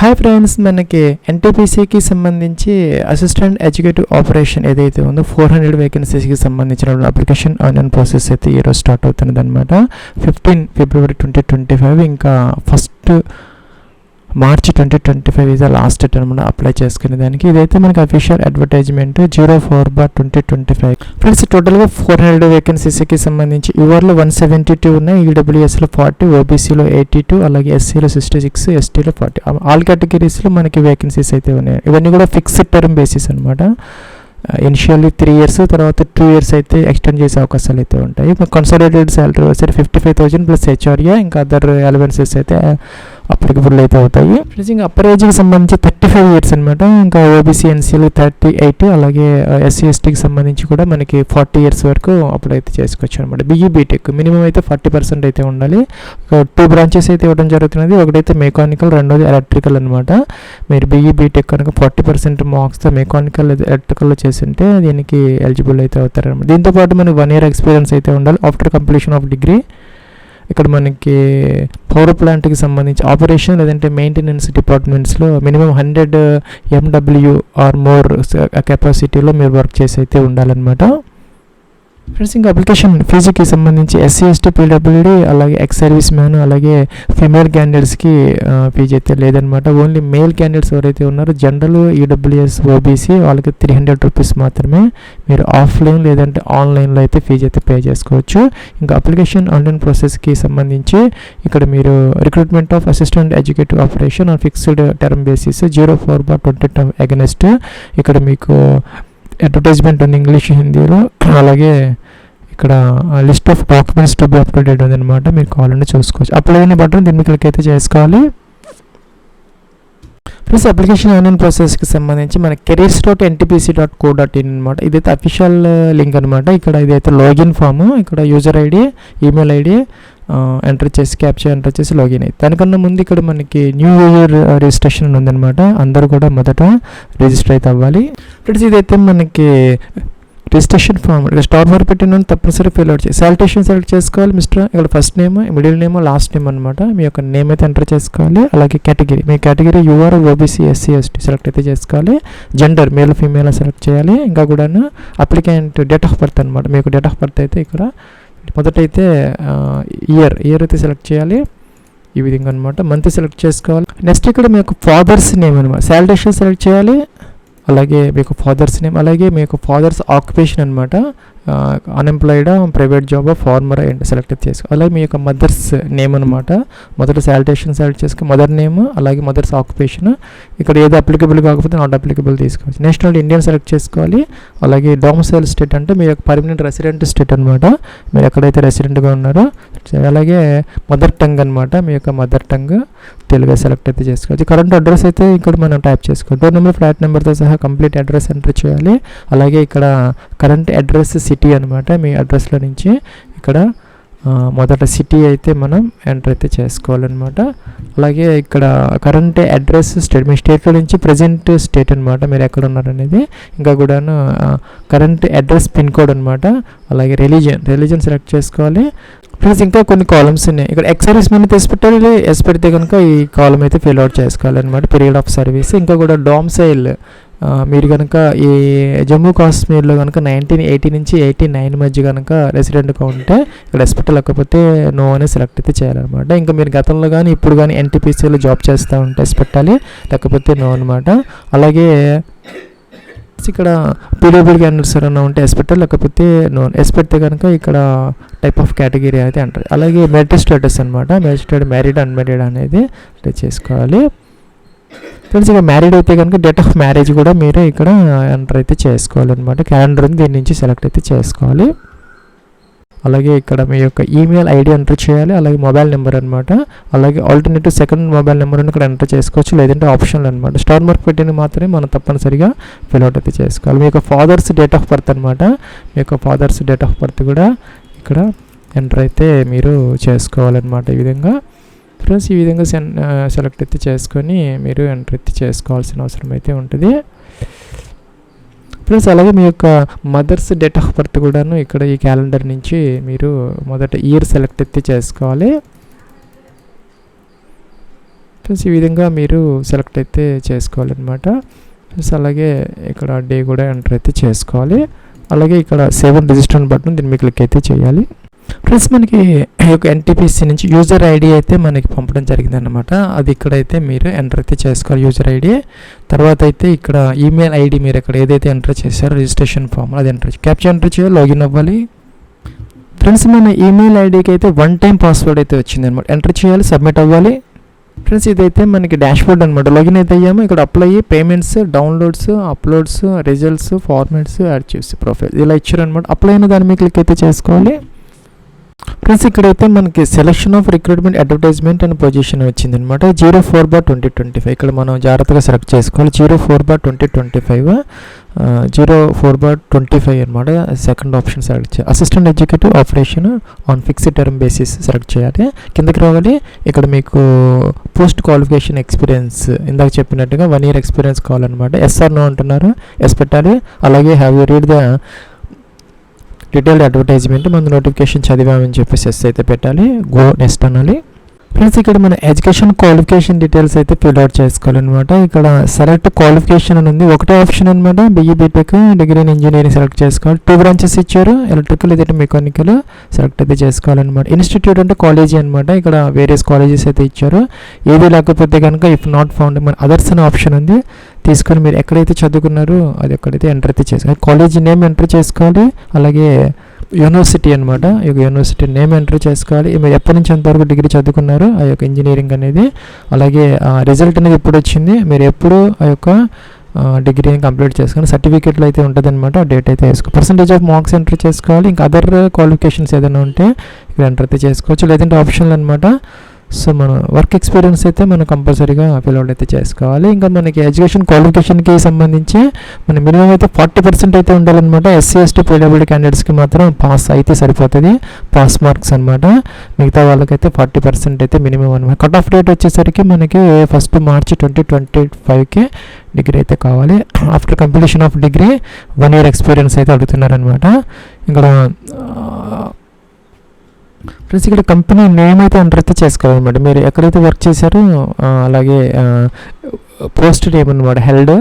Hi friends, మనకి ఎన్టీపీసీకి సంబంధించి assistant executive operation ఏదైతే ఉందో 400 వేకెన్సీస్కి సంబంధించిన అప్లికేషన్ ఆన్లైన్ ప్రాసెస్ అయితే ఈరోజు స్టార్ట్ అవుతున్నది అనమాట. 15 ఫిబ్రవరి 2025 ఇంకా 1 మార్చ్ 2025 ఇది లాస్ట్ డేట్ అనమాట అప్లై చేసుకునే దానికి. ఇదైతే మనకి అఫీషియల్ అడ్వర్టైజ్మెంట్ 04/2025. ఫ్రెండ్స్, టోటల్గా 400 వేకెన్సీస్కి సంబంధించి యూఆర్లో 172 ఉన్నాయి, ఈడబ్ల్యూఎస్లో 40, ఓబీసీలో 82, అలాగే ఎస్సీలో 66, ఎస్టీలో 40. ఆల్ కేటగిరీస్లో మనకి వేకెన్సీస్ అయితే ఉన్నాయి. ఇవన్నీ కూడా ఫిక్స్డ్ టర్మ్ బేసిస్ అనమాట. ఇనిషియల్లీ 3 years, తర్వాత 2 years అయితే ఎక్స్టెండ్ చేసే అవకాశాలు అయితే ఉంటాయి. కన్సాలిడేటెడ్ శాలరీ వచ్చేసి 55,000 ప్లస్ హెచ్ఆర్ఏ ఇంకా అదర్ అలవెన్సెస్ అయితే అప్లికబుల్ అయితే అవుతాయి. ఇంకా అప్పర్ ఏజ్కి సంబంధించి 35 years అనమాట. ఇంకా ఓబీసీ ఎన్సీలు 38, అలాగే ఎస్సీ ఎస్టీకి సంబంధించి కూడా మనకి 40 years వరకు అప్పుడు అయితే చేసుకోవచ్చు అనమాట. బీఈ బీటెక్ మినిమం అయితే 40% అయితే ఉండాలి. 2 branches అయితే ఇవ్వడం జరుగుతున్నది. ఒకటైతే మెకానికల్, రెండోది ఎలక్ట్రికల్ అనమాట. మీరు బీఈ బీటెక్ కనుక 40% మార్క్స్తో మెకానికల్ ఎలక్ట్రికల్లో చేస్తుంటే దీనికి ఎలిజిబుల్ అయితే అవుతారనమాట. దీంతోపాటు మనకి 1 year ఎక్స్పీరియన్స్ అయితే ఉండాలి ఆఫ్టర్ కంప్లీషన్ ఆఫ్ డిగ్రీ. ఇక్కడ మనకి పవర్ ప్లాంట్కి సంబంధించి ఆపరేషన్ లేదంటే మెయింటెనెన్స్ డిపార్ట్మెంట్స్లో మినిమం 100 MW ఆర్ మోర్ కెపాసిటీలో మీరు వర్క్ చేసి అయితే ఉండాలన్నమాట. ఫ్రెండ్స్, ఇంకా అప్లికేషన్ ఫీజుకి సంబంధించి ఎస్సీ ఎస్టీ పీడబ్ల్యూడీ అలాగే ఎక్స్ సర్వీస్ మ్యాన్ అలాగే ఫీమేల్ క్యాండిడేట్స్కి ఫీజు అయితే లేదనమాట. ఓన్లీ మేల్ క్యాండిడేట్స్ ఎవరైతే ఉన్నారో జనరల్, ఈడబ్ల్యూఎస్, ఓబీసీ వాళ్ళకి 300 రూపీస్ మాత్రమే మీరు ఆఫ్లైన్ లేదంటే ఆన్లైన్లో అయితే ఫీజు అయితే పే చేసుకోవచ్చు. ఇంకా అప్లికేషన్ ఆన్లైన్ ప్రాసెస్కి సంబంధించి ఇక్కడ మీరు recruitment of assistant executive operation on fixed term basis 04/20 against. ఇక్కడ మీకు అడ్వర్టైజ్మెంట్ ఉంది ఇంగ్లీష్, హిందీలో. అలాగే ఇక్కడ list of documents to be uploaded ఉందన్నమాట. మీరు కావాలంటే చూసుకోవచ్చు. అప్లై అయిన బటన్ దీన్ని క్లిక్ అయితే చేసుకోవాలి. ప్లస్ అప్లికేషన్ ఆన్లైన్ ప్రాసెస్కి సంబంధించి మన careers.ntpc.co.in అనమాట. ఇదైతే అఫీషియల్ లింక్ అనమాట. ఇక్కడ ఇదైతే లాగిన్ ఫామ్. ఇక్కడ user ID, email ID enter చేసి క్యాప్చర్ ఎంటర్ చేసి లాగిన్ అయ్యి దానికన్నా ముందు ఇక్కడ మనకి న్యూ ఇయర్ రిజిస్ట్రేషన్ ఉందన్నమాట. అందరూ కూడా మొదట రిజిస్టర్ అయితే అవ్వాలి. ఫ్రెండ్స్, ఇదైతే మనకి రిజిస్ట్రేషన్ ఫామ్. ఇక్కడ స్టార్ మార్క్ పెట్టిన తప్పనిసరి ఫిల్ అవుట్ చేసి శాలిటేషన్ సెలెక్ట్ చేసుకోవాలి. ఇక్కడ first name, middle name, last name అనమాట. మీ యొక్క నేమ్ అయితే ఎంటర్ చేసుకోవాలి. అలాగే కేటగిరీ, మీ category UR, OBC, SC ST select అయితే చేసుకోవాలి. జెండర్ మేల్ ఫీమేల్ సెలెక్ట్ చేయాలి. ఇంకా కూడా అప్లికెంట్ డేట్ ఆఫ్ బర్త్ అనమాట. మీకు డేట్ ఆఫ్ బర్త్ అయితే ఇక్కడ మొదటైతే ఇయర్ అయితే సెలెక్ట్ చేయాలి. ఈ విధంగా అనమాట. మంత్ సెలెక్ట్ చేసుకోవాలి. నెక్స్ట్ ఇక్కడ మీకు ఫాదర్స్ నేమ్ అనమాట. శాలిటేషన్ సెలెక్ట్ చేయాలి. అలాగే మీకు ఫాదర్స్ నేమ్, అలాగే మీకు ఫాదర్స్ ఆక్యుపేషన్ అనమాట. అన్ఎంప్లాయిడా, ప్రైవేట్ జాబా, ఫార్మరా ఏంటి సెలెక్ట్ చేసుకోవాలి. అలాగే మీ యొక్క మదర్స్ నేమ్ అనమాట. మొదట శాలిటేషన్ సెలెక్ట్ చేసుకుని మదర్ నేమ్, అలాగే మదర్స్ ఆక్యుపేషన్. ఇక్కడ ఏదో అప్లికబుల్ కాకపోతే నాట్ అప్లికబుల్ తీసుకోవచ్చు. నేషనల్ ఇండియన్ సెలెక్ట్ చేసుకోవాలి. అలాగే డొమిసైల్ స్టేట్ అంటే మీ యొక్క పర్మనెంట్ రెసిడెంట్ స్టేట్ అనమాట. మీరు ఎక్కడైతే రెసిడెంట్గా ఉన్నారో. అలాగే మదర్ టంగ్ అనమాట. మీ యొక్క మదర్ టంగ్ తెలుగు సెలెక్ట్ అయితే చేసుకోవచ్చు. కరెంట్ అడ్రస్ అయితే ఇక్కడ మనం టైప్ చేసుకోవాలి. డోర్ నెంబర్, ఫ్లాట్ నెంబర్తో సహా కంప్లీట్ అడ్రస్ ఎంటర్ చేయాలి. అలాగే ఇక్కడ కరెంట్ అడ్రస్ సిటీ అనమాట. మీ అడ్రస్లో నుంచి ఇక్కడ మొదట సిటీ అయితే మనం ఎంటర్ అయితే చేసుకోవాలన్నమాట. అలాగే ఇక్కడ కరెంట్ అడ్రస్ స్టేట్, మీ స్టేట్లో నుంచి ప్రజెంట్ స్టేట్ అనమాట, మీరు ఎక్కడ ఉన్నారనేది. ఇంకా కూడాను కరెంట్ అడ్రస్ పిన్ కోడ్ అనమాట. అలాగే రిలీజన్ సెలెక్ట్ చేసుకోవాలి. ప్లస్ ఇంకా కొన్ని కాలమ్స్ ఉన్నాయి. ఇక్కడ ఎక్స్ సర్వీస్ మ్యాన్ తెసి పెట్టాలి. ఎస్ పెడితే కనుక ఈ కాలమ్ అయితే ఫిల్ అవుట్ చేసుకోవాలన్నమాట. Period of service. ఇంకా కూడా డొమిసైల్, మీరు కనుక ఈ జమ్మూ కాశ్మీర్లో కనుక 1980 నుంచి 89 మధ్య కనుక రెసిడెంట్గా ఉంటే ఇక్కడ ఎస్పెక్ట్ లేకపోతే నో అనే సెలెక్ట్ అయితే చేయాలన్నమాట. ఇంకా మీరు గతంలో కానీ ఇప్పుడు కానీ ఎన్టీపీసీలో జాబ్ చేస్తూ ఉంటే ఎస్ పెట్టాలి, లేకపోతే నో అనమాట. అలాగే ఇక్కడ పీడబ్ల్యూడీ క్యాండిడేట్స్ ఏమైనా ఉంటే ఎస్ పెట్టాలి, లేకపోతే నో. ఎస్ పెడితే కనుక ఇక్కడ టైప్ ఆఫ్ కేటగిరీ అయితే అంటారు. అలాగే మ్యారిటల్ స్టేటస్ అనమాట. మ్యారీడ్ అన్మ్యారీడ్ అనేది చేసుకోవాలి. ఫ్రెండ్స్, ఇక మ్యారీడ్ అయితే కనుక డేట్ ఆఫ్ మ్యారేజ్ కూడా మీరు ఇక్కడ ఎంటర్ అయితే చేసుకోవాలన్నమాట. క్యాలెండర్ దీని నుంచి సెలెక్ట్ అయితే చేసుకోవాలి. అలాగే ఇక్కడ మీ యొక్క ఈమెయిల్ ఐడి ఎంటర్ చేయాలి. అలాగే మొబైల్ నెంబర్ అనమాట. అలాగే ఆల్టర్నేటివ్ సెకండ్ మొబైల్ నెంబర్ ఇక్కడ ఎంటర్ చేసుకోవచ్చు, లేదంటే ఆప్షన్లు అనమాట. స్టార్ మార్క్ పెట్టిన మాత్రమే మనం తప్పనిసరిగా ఫిల్అవుట్ అయితే చేసుకోవాలి. మీ యొక్క ఫాదర్స్ డేట్ ఆఫ్ బర్త్ అనమాట. మీ యొక్క ఫాదర్స్ డేట్ ఆఫ్ బర్త్ కూడా ఇక్కడ ఎంటర్ అయితే మీరు చేసుకోవాలన్నమాట. ఈ విధంగా ఫ్రెండ్స్, ఈ విధంగా సెలెక్ట్ అయితే చేసుకొని మీరు ఎంటర్ అయితే చేసుకోవాల్సిన అవసరం అయితే ఉంటుంది. ప్లస్ అలాగే మీ యొక్క మదర్స్ డేట్ ఆఫ్ బర్త్ కూడాను ఇక్కడ ఈ క్యాలెండర్ నుంచి మీరు మొదట ఇయర్ సెలెక్ట్ అయితే చేసుకోవాలి. ఫ్రెండ్స్ ఈ విధంగా మీరు సెలెక్ట్ అయితే చేసుకోవాలన్నమాట. ఫ్రెండ్స్ అలాగే ఇక్కడ డే కూడా ఎంటర్ అయితే చేసుకోవాలి. అలాగే ఇక్కడ సేవ్ అండ్ రిజిస్టర్ బటన్ దీన్ని క్లిక్ అయితే చేయాలి. ఫ్రెండ్స్ మనకి ఈ యొక్క ఎన్టీపీసీ నుంచి యూజర్ ఐడి అయితే మనకి పంపడం జరిగిందన్నమాట. అది ఇక్కడైతే మీరు ఎంటర్ అయితే చేసుకోవాలి యూజర్ ఐడి. తర్వాత అయితే ఇక్కడ ఈమెయిల్ ఐడి మీరు ఇక్కడ ఏదైతే ఎంటర్ చేశారో రిజిస్ట్రేషన్ ఫామ్ అది క్యాప్చా ఎంటర్ చేయాలి, లాగిన్ అవ్వాలి. ఫ్రెండ్స్ మన ఈమెయిల్ ఐడికి అయితే 1 టైం పాస్వర్డ్ అయితే వచ్చింది అనమాట. ఎంటర్ చేయాలి, సబ్మిట్ అవ్వాలి. ఫ్రెండ్స్ ఇదైతే మనకి డాష్ బోర్డ్ అనమాట. లాగిన్ అయితే అయ్యాము. ఇక్కడ apply, payments, downloads, uploads, results, formats, archives, profile ఇలా ఇచ్చారనమాట. అప్లై అయిన దాని మీద క్లిక్ అయితే చేసుకోవాలి. ఫ్రెండ్స్ ఇక్కడైతే మనకి selection of recruitment advertisement and position వచ్చింది అనమాట. 04/2025 ఇక్కడ మనం జాగ్రత్తగా సెలెక్ట్ చేసుకోవాలి. 04/2025 04/25 అనమాట. సెకండ్ ఆప్షన్ సెలెక్ట్ చేయాలి. Assistant executive operation on fixed term basis select చేయాలి. కిందకి రావాలి. ఇక్కడ మీకు పోస్ట్ క్వాలిఫికేషన్ ఎక్స్పీరియన్స్ ఇందాక చెప్పినట్టుగా 1 year ఎక్స్పీరియన్స్ కావాలన్నమాట. ఎస్ ఆర్ నో అంటున్నారు, ఎస్ పెట్టాలి. అలాగే have you read the detailed advertisement మన నోటిఫికేషన్ చదివామని చెప్పేసి ఎస్ అయితే పెట్టాలి. గో నెక్స్ట్ అనాలి. ఫ్రెండ్స్ ఇక్కడ మన ఎడ్యుకేషన్ క్వాలిఫికేషన్ డీటెయిల్స్ అయితే ఫిల్ అవుట్ చేసుకోవాలన్నమాట. ఇక్కడ సెలెక్ట్ క్వాలిఫికేషన్ అని ఉంది. ఒకటే ఆప్షన్ అనమాట. BE BTech degree in engineering select చేసుకోవాలి. 2 బ్రాంచెస్ ఇచ్చారు, ఎలక్ట్రికల్ లేదా మెకానికల్ సెలెక్ట్ అయితే చేసుకోవాలన్నమాట. ఇన్స్టిట్యూట్ అంటే కాలేజీ అనమాట. ఇక్కడ వేరియస్ కాలేజెస్ అయితే ఇచ్చారు. ఏది లేకపోతే కనుక ఇఫ్ నాట్ ఫౌండ్ మన అదర్స్ అనే ఆప్షన్ ఉంది. తీసుకొని మీరు ఎక్కడైతే చదువుకున్నారో అది ఎక్కడైతే ఎంటర్ అయితే చేసుకోవాలి. కాలేజీ నేమ్ ఎంటర్ చేసుకోవాలి. అలాగే యూనివర్సిటీ అనమాట. ఈ యొక్క యూనివర్సిటీ నేమ్ ఎంటర్ చేసుకోవాలి. మీరు ఎప్పటి నుంచి ఎంతవరకు డిగ్రీ చదువుకున్నారో ఆ యొక్క ఇంజనీరింగ్ అనేది. అలాగే రిజల్ట్ అనేది ఎప్పుడు వచ్చింది, మీరు ఎప్పుడు ఆ యొక్క డిగ్రీని కంప్లీట్ చేసుకొని సర్టిఫికేట్లో అయితే ఉంటుంది అనమాట. డేట్ అయితే వేసుకోవాలి. పర్సంటేజ్ ఆఫ్ మార్క్స్ ఎంటర్ చేసుకోవాలి. ఇంకా అదర్ క్వాలిఫికేషన్స్ ఏదైనా ఉంటే ఇక్కడ ఎంటర్ అయితే చేసుకోవచ్చు. లేదంటే ఆప్షన్లు అనమాట. సో మన వర్క్ ఎక్స్పీరియన్స్ అయితే మనం కంపల్సరీగా ఫిల్అవుట్ అయితే చేసుకోవాలి. ఇంకా మనకి ఎడ్యుకేషన్ క్వాలిఫికేషన్కి సంబంధించి మన మినిమం అయితే 40% అయితే ఉండాలన్నమాట. SC ST PWD క్యాండిడేట్స్కి మాత్రం పాస్ అయితే సరిపోతుంది, పాస్ మార్క్స్ అనమాట. మిగతా వాళ్ళకైతే 40% అయితే మినిమం అనమాట. కట్ ఆఫ్ డేట్ వచ్చేసరికి మనకి 1 March 2025కి డిగ్రీ అయితే కావాలి. After completion of degree 1 year experience అయితే అడుగుతున్నారనమాట. ఇక్కడ ఫ్రెండ్స్ ఇక్కడ కంపెనీ నేమ్ అయితే ఎంటర్ అయితే చేసుకోవాలన్నమాట. మీరు ఎక్కడైతే వర్క్ చేశారో అలాగే పోస్ట్ నేమ్ అనమాట. హెల్డ్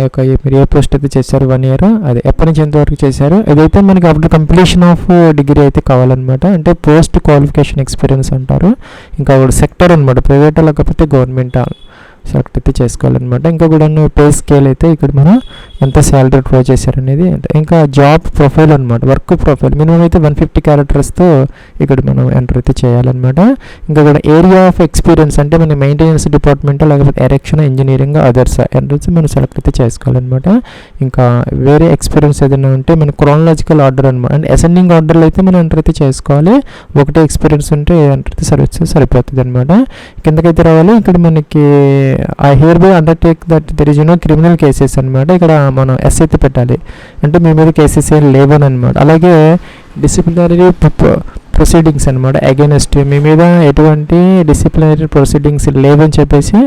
యొక్క మీరు ఏ పోస్ట్ అయితే చేశారు 1 year అది ఎప్పటి నుంచి ఎంతవరకు చేశారు. ఇదైతే మనకి ఆఫ్టర్ కంప్లీషన్ ఆఫ్ డిగ్రీ అయితే కావాలన్నమాట. అంటే పోస్ట్ క్వాలిఫికేషన్ ఎక్స్పీరియన్స్ అంటారు. ఇంకా సెక్టర్ అనమాట. ప్రైవేట్ లేకపోతే గవర్నమెంట్ సెలెక్ట్ అయితే చేసుకోవాలన్నమాట. ఇంకా కూడా పే స్కేల్ అయితే ఇక్కడ మనం ఎంత శాలరీ డ్రా చేశారనేది. ఇంకా జాబ్ ప్రొఫైల్ అనమాట. వర్క్ ప్రొఫైల్ మినిమం అయితే 150 క్యారెక్టర్స్తో ఇక్కడ మనం ఎంటర్ అయితే చేయాలన్నమాట. ఇంకా కూడా ఏరియా ఆఫ్ ఎక్స్పీరియన్స్ అంటే మన మెయింటెనెన్స్ డిపార్ట్మెంట్ లేకపోతే ఎరెక్షన్, ఇంజనీరింగ్, అదర్స్ ఎంట్రన్స్ మనం సెలెక్ట్ అయితే చేసుకోవాలన్నమాట. ఇంకా వేరే ఎక్స్పీరియన్స్ ఏదైనా ఉంటే మన క్రోనలాజికల్ ఆర్డర్ అనమాట. అంటే అసెండింగ్ ఆర్డర్లో అయితే మనం ఎంటర్ అయితే చేసుకోవాలి. ఒకటే ఎక్స్పీరియన్స్ ఉంటే ఎంటర్ అయితే సరిపోతుంది అనమాట. కిందకైతే రావాలి. ఇక్కడ మనకి I hereby undertake that there is no criminal cases అనమాట. ఇక్కడ మనం ఎస్ అయితే పెట్టాలి. అంటే మీ మీద కేసెస్ ఏం లేవని అనమాట. అలాగే డిసిప్లినరీ ప్రొసీడింగ్స్ అనమాట. అగైనెస్ట్ మీ మీద ఎటువంటి డిసిప్లినరీ ప్రొసీడింగ్స్ లేవని చెప్పేసి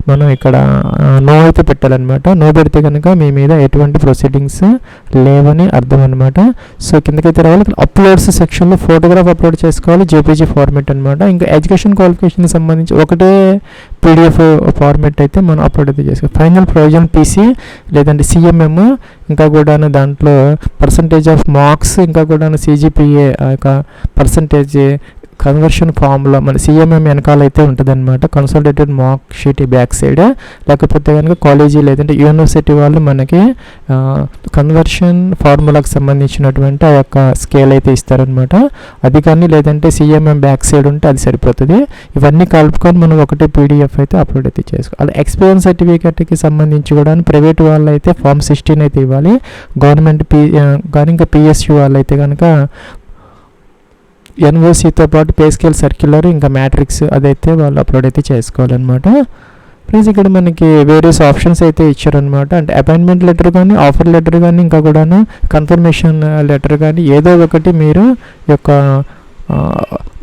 మనం ఇక్కడ నో అయితే పెట్టాలన్నమాట. నో పెడితే కనుక మీ మీద ఎటువంటి ప్రొసీడింగ్స్ లేవని అర్థం అనమాట. సో కిందకైతే రావాలి. అప్లోడ్స్ సెక్షన్లో ఫోటోగ్రాఫ్ అప్లోడ్ చేసుకోవాలి. JPG ఫార్మేట్ అనమాట. ఇంకా ఎడ్యుకేషన్ క్వాలిఫికేషన్కి సంబంధించి ఒకటే PDF ఫార్మేట్ అయితే మనం అప్లోడ్ అయితే చేసుకోవాలి. ఫైనల్ ప్రొవిజన్ PC లేదంటే CMM, ఇంకా కూడా దాంట్లో పర్సంటేజ్ ఆఫ్ మార్క్స్, ఇంకా కూడా CGPA యొక్క పర్సంటేజ్ కన్వర్షన్ ఫామ్లో మన CMM వెనకాల అయితే ఉంటుంది అనమాట. Consolidated mark sheet back side. లేకపోతే కనుక కాలేజీ లేదంటే యూనివర్సిటీ వాళ్ళు మనకి కన్వర్షన్ ఫార్ములాకి సంబంధించినటువంటి ఆ యొక్క స్కేల్ అయితే ఇస్తారనమాట. అది కానీ లేదంటే CMM బ్యాక్ సైడ్ ఉంటే అది సరిపోతుంది. ఇవన్నీ కలుపుకొని మనం ఒకటే PDF అయితే అప్లోడ్ అయితే చేసుకోవాలి. అలా ఎక్స్పీరియన్స్ సర్టిఫికేట్కి సంబంధించి కూడా ప్రైవేట్ వాళ్ళు అయితే Form 16 అయితే ఇవ్వాలి. గవర్నమెంట్ కానీ ఇంకా PSU వాళ్ళు అయితే కనుక NOCతో పాటు పే స్కేల్ సర్క్యులర్ ఇంకా మ్యాట్రిక్స్ అదైతే వాళ్ళు అప్లోడ్ అయితే చేసుకోవాలన్నమాట. ప్లీజ్ ఇక్కడ మనకి వేరియస్ ఆప్షన్స్ అయితే ఇచ్చారనమాట. అంటే అపాయింట్మెంట్ లెటర్ కానీ, ఆఫర్ లెటర్ కానీ, ఇంకా కూడా కన్ఫర్మేషన్ లెటర్ కానీ ఏదో ఒకటి మీరు యొక్క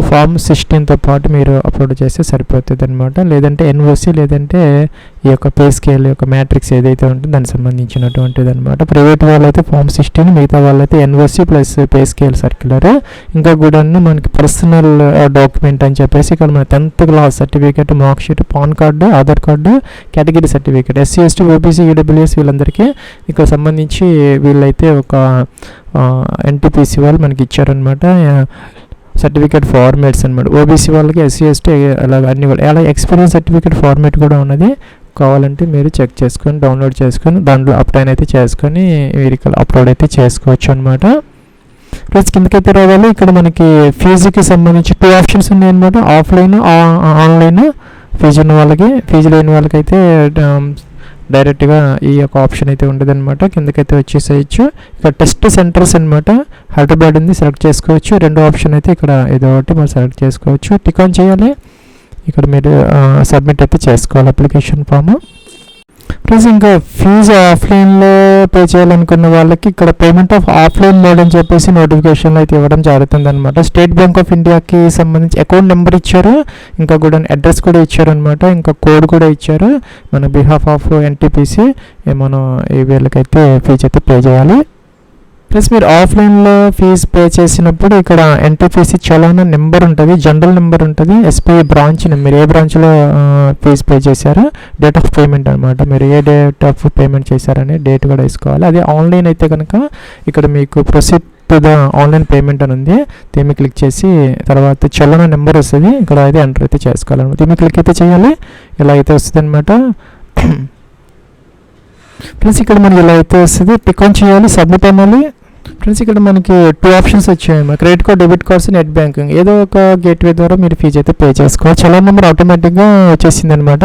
ఫామ్ 16తో పాటు మీరు అప్లోడ్ చేస్తే సరిపోతుంది అనమాట. లేదంటే ఎన్ఓసి లేదంటే ఈ యొక్క పే స్కేల్ యొక్క మ్యాట్రిక్స్ ఏదైతే ఉంటుందో దానికి సంబంధించినటువంటిది అనమాట. ప్రైవేట్ వాళ్ళైతే ఫామ్ 16, మిగతా వాళ్ళైతే NOC plus pay scale circular. ఇంకా కూడా మనకి పర్సనల్ డాక్యుమెంట్ అని చెప్పేసి ఇక్కడ మన 10th class certificate, mark sheet, pan card, Aadhaar card, category certificate, SC ST OBC EWS వీళ్ళందరికీ ఇక్కడ సంబంధించి వీళ్ళైతే ఒక ఎన్టీపీసీ వాళ్ళు మనకి ఇచ్చారనమాట సర్టిఫికేట్ ఫార్మేట్స్ అనమాట. ఓబీసీ వాళ్ళకి, ఎస్సీ ఎస్టీ అలాగే అన్ని వాళ్ళు అలా ఎక్స్పీరియన్స్ సర్టిఫికేట్ ఫార్మేట్ కూడా ఉన్నది. కావాలంటే మీరు చెక్ చేసుకొని డౌన్లోడ్ చేసుకొని దాంట్లో అప్లైన్ అయితే చేసుకొని మీరు అప్లోడ్ అయితే చేసుకోవచ్చు అనమాట. ప్లస్ కిందకైతే రావాలి. ఇక్కడ మనకి ఫీజుకి సంబంధించి 2 ఆప్షన్స్ ఉన్నాయన్నమాట. Offline, online. ఫీజు ఉన్న వాళ్ళకి, ఫీజు లేని వాళ్ళకైతే డైరెక్ట్గా ఈ యొక్క ఆప్షన్ అయితే ఉండదు అనమాట. కిందకైతే వచ్చేసేయచ్చు. ఇక్కడ టెస్ట్ సెంటర్స్ అనమాట. హైదరాబాద్ ఉంది, సెలెక్ట్ చేసుకోవచ్చు. 2 ఆప్షన్ అయితే ఇక్కడ ఏదో ఒకటి మనం సెలెక్ట్ చేసుకోవచ్చు. టిక్ ఆన్ చేయాలి. ఇక్కడ మీరు సబ్మిట్ అయితే చేసుకోవాలి అప్లికేషన్ ఫామ్. ప్లస్ ఇంకా ఫీజు ఆఫ్లైన్లో పే చేయాలనుకున్న వాళ్ళకి ఇక్కడ పేమెంట్ ఆఫ్ ఆఫ్లైన్ మోడ్ అని చెప్పేసి నోటిఫికేషన్లు అయితే ఇవ్వడం జరుగుతుంది అనమాట. స్టేట్ బ్యాంక్ ఆఫ్ ఇండియాకి సంబంధించి అకౌంట్ నెంబర్ ఇచ్చారు, ఇంకా కూడా అడ్రస్ కూడా ఇచ్చారు అనమాట. ఇంకా కోడ్ కూడా ఇచ్చారు. మన బిహాఫ్ ఆఫ్ ఎన్టీపీసీ మనం ఈ వీళ్ళకైతే ఫీజు అయితే పే చేయాలి. ప్లస్ మీరు ఆఫ్లైన్లో ఫీజు పే చేసినప్పుడు ఇక్కడ ఎన్టీపీసీ చలానా నెంబర్ ఉంటుంది, జనరల్ నెంబర్ ఉంటుంది, ఎస్బీఐ బ్రాంచ్ మీరు ఏ బ్రాంచ్లో ఫీజు పే చేశారో, డేట్ ఆఫ్ పేమెంట్ అనమాట. మీరు ఏ డేట్ ఆఫ్ పేమెంట్ చేశారనే డేట్ కూడా వేసుకోవాలి. అదే ఆన్లైన్ అయితే కనుక ఇక్కడ మీకు proceed to the online payment అని ఉంది. దీన్ని క్లిక్ చేసి తర్వాత చలానా నెంబర్ వస్తుంది. ఇక్కడ అయితే ఎంటర్ అయితే చేసుకోవాలన్నమాట. దీన్ని క్లిక్ అయితే చేయాలి. ఇలా అయితే వస్తుంది అనమాట. ప్లస్ ఇక్కడ మనకి ఇలా అయితే వస్తుంది. టిక్ ఆన్ చేయాలి, సబ్మిట్ అవ్వాలి. ఫ్రెండ్స్ ఇక్కడ మనకి 2 ఆప్షన్స్ వచ్చాయి. Credit card, debit cards, net banking. ఏదో ఒక గేట్వే ద్వారా మీరు ఫీజు అయితే పే చేసుకోవాలి. చలాన్ నెంబర్ ఆటోమేటిక్గా వచ్చేసింది అనమాట.